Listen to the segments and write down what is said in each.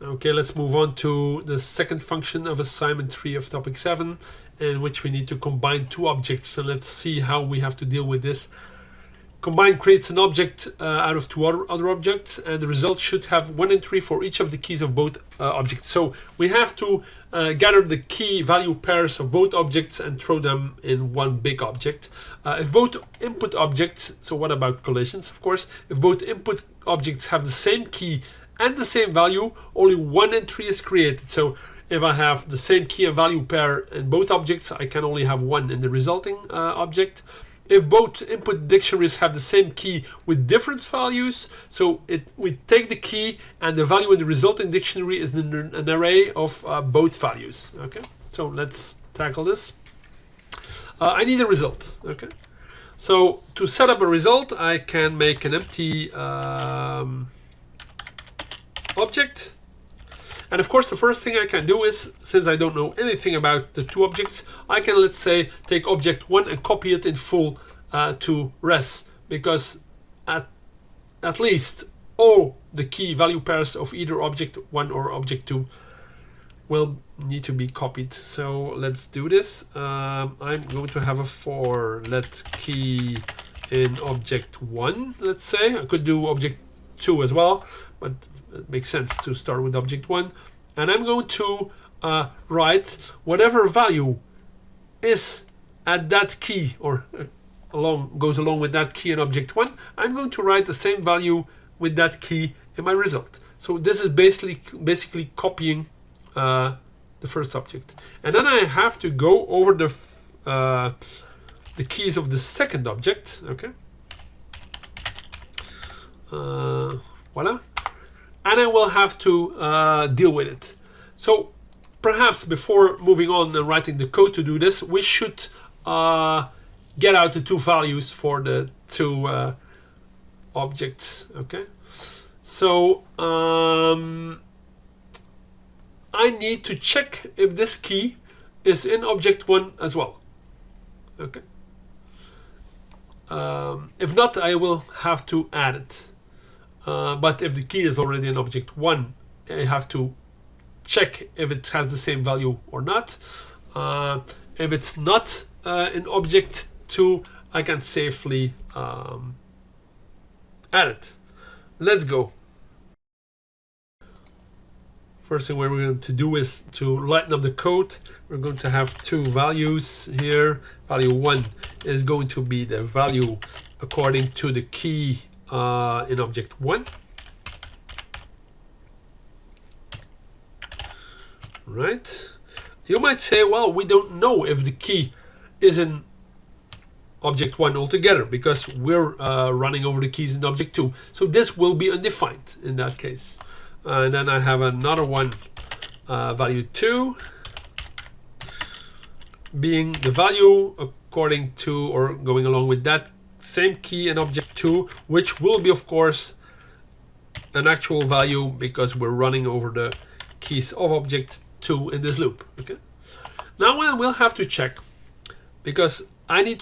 Okay, let's move on to the second function of assignment 3 of topic 7, in which we need to combine two objects. And let's see how we have to deal with this. Combine creates an object out of two other objects, and the result should have one entry for each of the keys of both objects. So we have to gather the key value pairs of both objects and throw them in one big object. If both input objects, so what about collisions, of course, if both input objects have the same key and the same value, only one entry is created. So if I have the same key and value pair in both objects, I can only have one in the resulting object. If both input dictionaries have the same key with different values, so we take the key and the value in the resulting dictionary is an array of both values. Okay, so let's tackle this. I need a result. Okay, so to set up a result, I can make an empty object. And of course, the first thing I can do is, since I don't know anything about the two objects, I can, let's say, take object 1 and copy it in full to res, because at least all the key value pairs of either object 1 or object 2 will need to be copied. So let's do this. I'm going to have a for let key in object 1, let's say. I could do object 2 as well, but it makes sense to start with object 1, and I'm going to write whatever value is at that key or goes along with that key in object 1. I'm going to write the same value with that key in my result. So this is basically copying the first object, and then I have to go over the keys of the second object. Okay, voila. And I will have to deal with it. So perhaps before moving on and writing the code to do this, we should get out the two values for the two objects. Okay, so I need to check if this key is in object 1 as well. Okay, if not, I will have to add it. But if the key is already in object 1, I have to check if it has the same value or not. If it's not in object 2, I can safely add it. Let's go. First thing we're going to do is to lighten up the code. We're going to have two values here. Value 1 is going to be the value according to the key in object 1. Right. You might say, well, we don't know if the key is in object 1 altogether because we're running over the keys in object 2. So this will be undefined in that case. And then I have another one, value 2, being the value according to or going along with that same key in object 2, which will be, of course, an actual value because we're running over the keys of object 2 in this loop. Okay. Now I will have to check, because I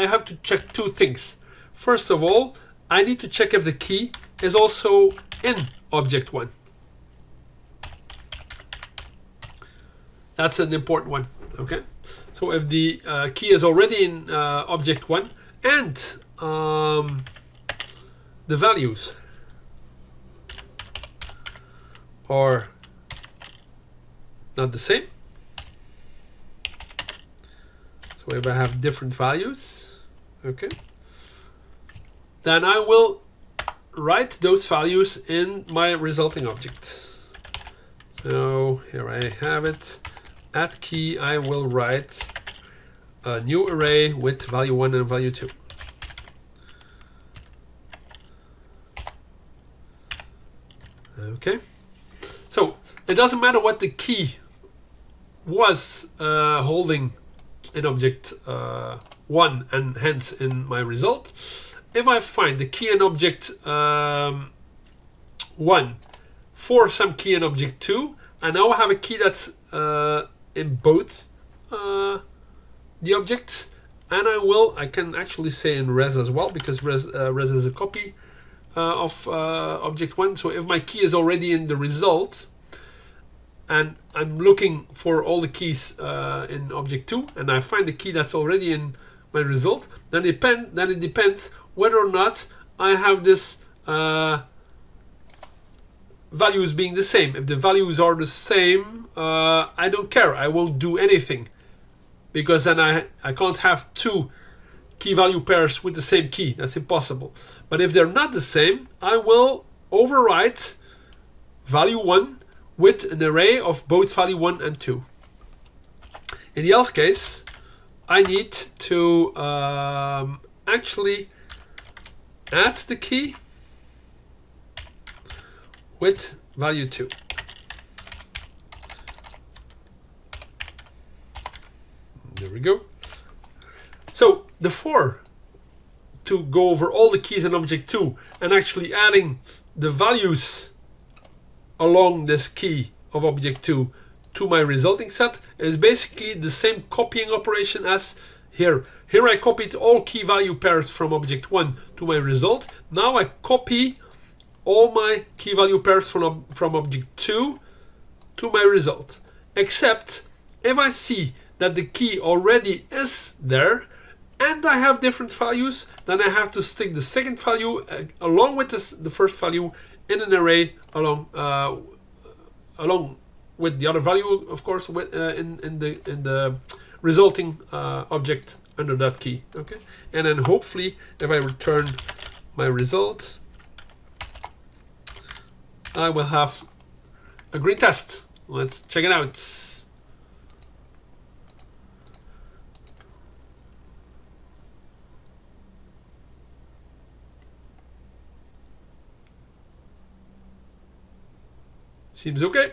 have to check two things. First of all, I need to check if the key is also in object 1. That's an important one. Okay. So if the key is already in object 1 and the values are not the same, so if I have different values, okay, then I will write those values in my resulting object. So here I have it. At key, I will write a new array with value 1 and value 2. Okay, so it doesn't matter what the key was holding in object 1 and hence in my result. If I find the key in object 1 for some key in object 2, and now I have a key that's in both the objects, and I can actually say in res as well, because res is a copy of object 1. So if my key is already in the result, and I'm looking for all the keys in object 2, and I find the key that's already in my result, then it depends whether or not I have this values being the same. If the values are the same, I don't care. I won't do anything, because then I can't have two key value pairs with the same key. That's impossible. But if they're not the same, I will overwrite value 1 with an array of both value 1 and 2. In the else case, I need to actually add the key with value 2. There we go. So the for to go over all the keys in object 2 and actually adding the values along this key of object 2 to my resulting set is basically the same copying operation as here. Here I copied all key value pairs from object 1 to my result. Now I copy all my key value pairs from object 2 to my result. Except if I see that the key already is there and I have different values, then I have to stick the second value along with the first value in an array along with the other value, of course, in the resulting object under that key. Okay, and then hopefully, if I return my result, I will have a green test. Let's check it out. Seems okay.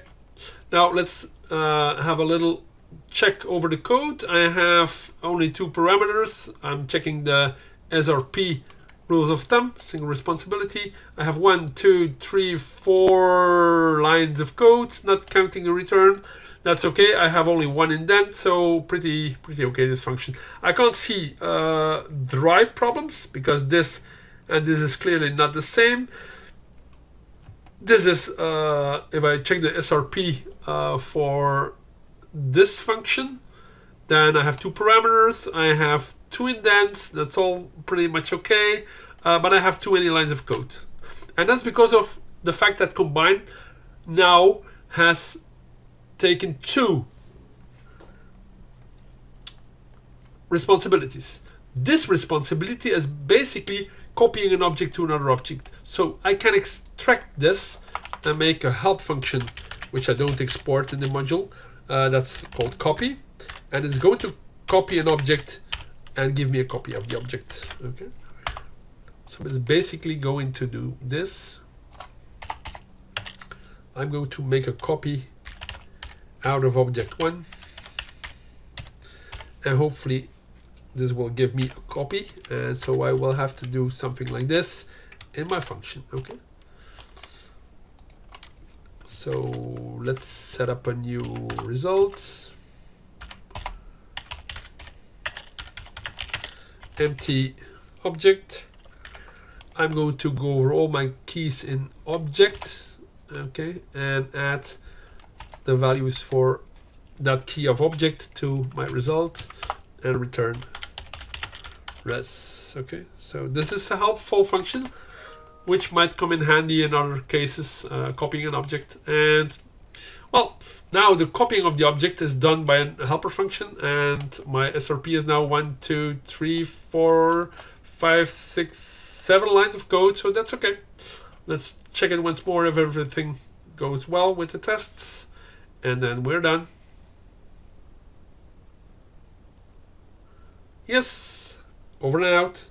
Now let's have a little check over the code. I have only 2 parameters. I'm checking the SRP rules of thumb, single responsibility. I have 1, 2, 3, 4 lines of code, not counting the return. That's okay. I have only 1 indent, so pretty okay, this function. I can't see dry problems because this and this is clearly not the same. This is, if I check the SRP for this function, then I have 2 parameters, I have 2 indents, that's all pretty much okay, but I have too many lines of code. And that's because of the fact that Combine now has taken 2 responsibilities. This responsibility is basically copying an object to another object. So I can extract this and make a help function, which I don't export in the module. That's called copy. And it's going to copy an object and give me a copy of the object. Okay. So it's basically going to do this. I'm going to make a copy out of object 1. And hopefully this will give me a copy, and so I will have to do something like this in my function. Okay, so let's set up a new result. Empty object. I'm going to go over all my keys in object, okay, and add the values for that key of object to my result and return res. Okay, so this is a helpful function which might come in handy in other cases, copying an object. And well, now the copying of the object is done by a helper function, and my SRP is now 1, 2, 3, 4, 5, 6, 7 lines of code, so that's okay. Let's check it once more if everything goes well with the tests, and then we're done. Yes, over and out.